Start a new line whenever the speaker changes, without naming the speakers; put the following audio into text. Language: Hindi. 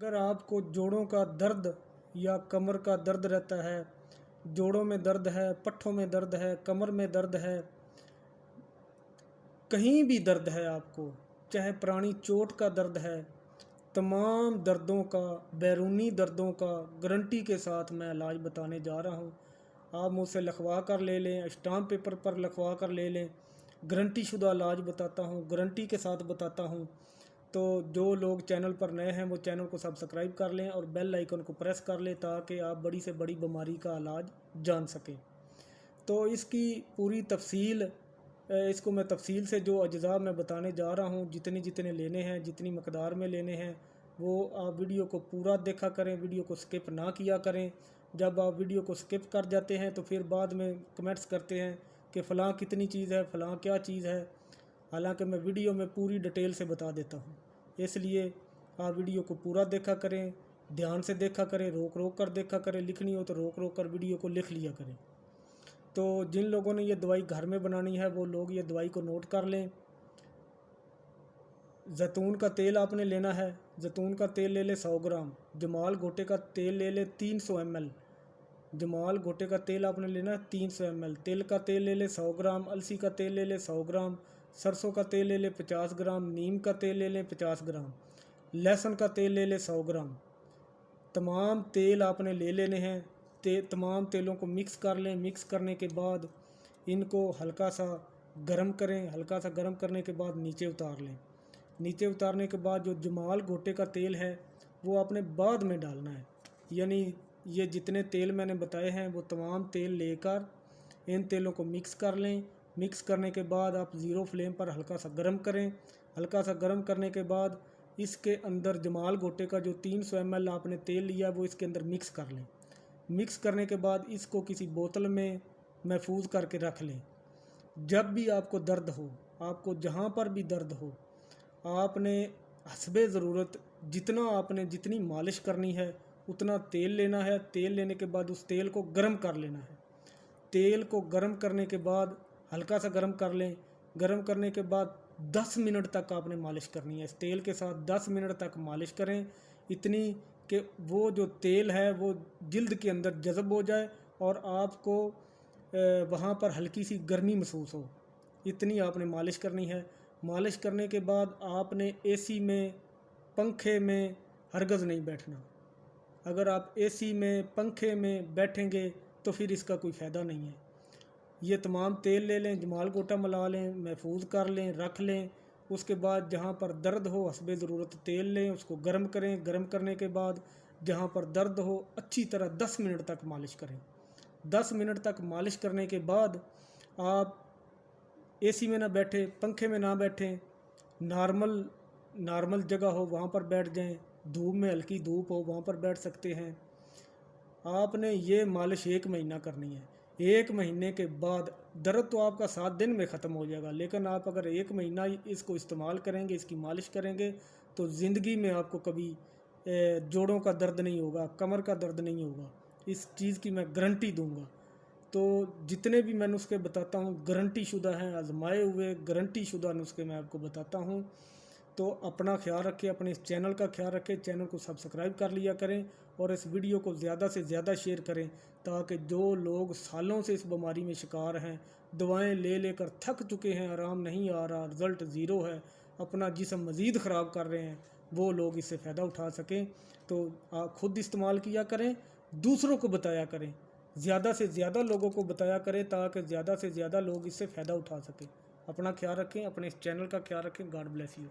अगर आपको जोड़ों का दर्द या कमर का दर्द रहता है, जोड़ों में दर्द है, पट्ठों में दर्द है, कमर में दर्द है, कहीं भी दर्द है आपको, चाहे पुरानी चोट का दर्द है, तमाम दर्दों का, बैरूनी दर्दों का गारंटी के साथ मैं इलाज बताने जा रहा हूँ। आप मुझसे लिखवा कर ले लें, स्टाम्प पेपर पर लिखवा कर ले लें। गारंटी शुदा इलाज बताता हूँ, गारंटी के साथ बताता हूँ। तो जो लोग चैनल पर नए हैं वो चैनल को सब्सक्राइब कर लें और बेल आइकन को प्रेस कर लें ताकि आप बड़ी से बड़ी बीमारी का इलाज जान सकें। तो इसकी पूरी तफसील, इसको मैं तफसील से जो अज्जा मैं बताने जा रहा हूँ, जितने जितने लेने हैं, जितनी मकदार में लेने हैं, वो आप वीडियो को पूरा देखा करें, वीडियो को स्किप ना किया करें। जब आप वीडियो को स्किप कर जाते हैं तो फिर बाद में कमेंट्स करते हैं कि फ़लाँ कितनी चीज़ है, फ़लाँ क्या चीज़ है। हालांकि मैं वीडियो में पूरी डिटेल से बता देता हूँ, इसलिए आप वीडियो को पूरा देखा करें, ध्यान से देखा करें, रोक रोक कर देखा करें, लिखनी हो तो रोक रोक कर वीडियो को लिख लिया करें। तो जिन लोगों ने ये दवाई घर में बनानी है वो लोग ये दवाई को नोट कर लें। जैतून का तेल आपने लेना है, जैतून का तेल ले ले 100 ग्राम, जमाल घोटे का तेल ले ले 300 ml, जमाल घोटे का तेल आपने लेना है 300 ml, तिल का तेल ले ले 100 ग्राम, अलसी का तेल ले ले 100 ग्राम, सरसों का तेल ले ले 50 ग्राम, नीम का तेल ले ले 50 ग्राम, लहसुन का तेल ले ले 100 ग्राम। तमाम तेल आपने ले लेने हैं। तमाम तेलों को मिक्स कर लें। मिक्स करने के बाद इनको हल्का सा गर्म करें। हल्का सा गर्म करने के बाद नीचे उतार लें। नीचे उतारने के बाद जो जमाल घोटे का तेल है वो आपने बाद में डालना है। यानी ये जितने तेल मैंने बताए हैं वो तमाम तेल लेकर इन तेलों को मिक्स कर लें। मिक्स करने के बाद आप ज़ीरो फ्लेम पर हल्का सा गर्म करें। हल्का सा गर्म करने के बाद इसके अंदर जमाल घोटे का जो 300 ml आपने तेल लिया वो इसके अंदर मिक्स कर लें। मिक्स करने के बाद इसको किसी बोतल में महफूज करके रख लें। जब भी आपको दर्द हो, आपको जहाँ पर भी दर्द हो, आपने हस्बे ज़रूरत जितनी मालिश करनी है उतना तेल लेना है। तेल लेने के बाद उस तेल को गर्म कर लेना है। तेल को गर्म करने के बाद हल्का सा गर्म कर लें। गर्म करने के बाद 10 मिनट तक आपने मालिश करनी है। इस तेल के साथ 10 मिनट तक मालिश करें, इतनी कि वो जो तेल है वो जिल्द के अंदर जज़ब हो जाए और आपको वहाँ पर हल्की सी गर्मी महसूस हो। इतनी आपने मालिश करनी है। मालिश करने के बाद आपने एसी में, पंखे में हरगज़ नहीं बैठना। अगर आप एसी में, पंखे में बैठेंगे तो फिर इसका कोई फ़ायदा नहीं है। ये तमाम तेल ले लें, जमाल घोटा मिला लें, महफूज कर लें, रख लें। उसके बाद जहाँ पर दर्द हो हस्बे ज़रूरत तेल लें, उसको गर्म करें। गर्म करने के बाद जहाँ पर दर्द हो अच्छी तरह 10 मिनट तक मालिश करें। 10 मिनट तक मालिश करने के बाद आप एसी में ना बैठें, पंखे में ना बैठें, नॉर्मल जगह हो वहाँ पर बैठ जाएं। धूप में, हल्की धूप हो वहाँ पर बैठ सकते हैं। आपने ये मालिश 1 महीना करनी है। 1 महीने के बाद दर्द तो आपका 7 दिन में ख़त्म हो जाएगा, लेकिन आप अगर 1 महीना इसको इस्तेमाल करेंगे, इसकी मालिश करेंगे तो ज़िंदगी में आपको कभी जोड़ों का दर्द नहीं होगा, कमर का दर्द नहीं होगा। इस चीज़ की मैं गारंटी दूंगा। तो जितने भी मैं नुस्खे बताता हूँ गारंटी शुदा हैं, आजमाए हुए गारंटी शुदा नुस्खे मैं आपको बताता हूँ। तो अपना ख्याल रखें, अपने इस चैनल का ख्याल रखें। चैनल को सब्सक्राइब कर लिया करें और इस वीडियो को ज़्यादा से ज़्यादा शेयर करें ताकि जो लोग सालों से इस बीमारी में शिकार हैं, दवाएं ले लेकर थक चुके हैं, आराम नहीं आ रहा, रिज़ल्ट ज़ीरो है, अपना जिस्म मज़ीद ख़राब कर रहे हैं, वो लोग इससे फ़ायदा उठा सकें। तो आप खुद इस्तेमाल किया करें, दूसरों को बताया करें, ज़्यादा से ज़्यादा लोगों को बताया करें ताकि ज़्यादा से ज़्यादा लोग इससे फ़ायदा उठा सकें। अपना ख्याल रखें, अपने इस चैनल का ख्याल रखें। God bless you.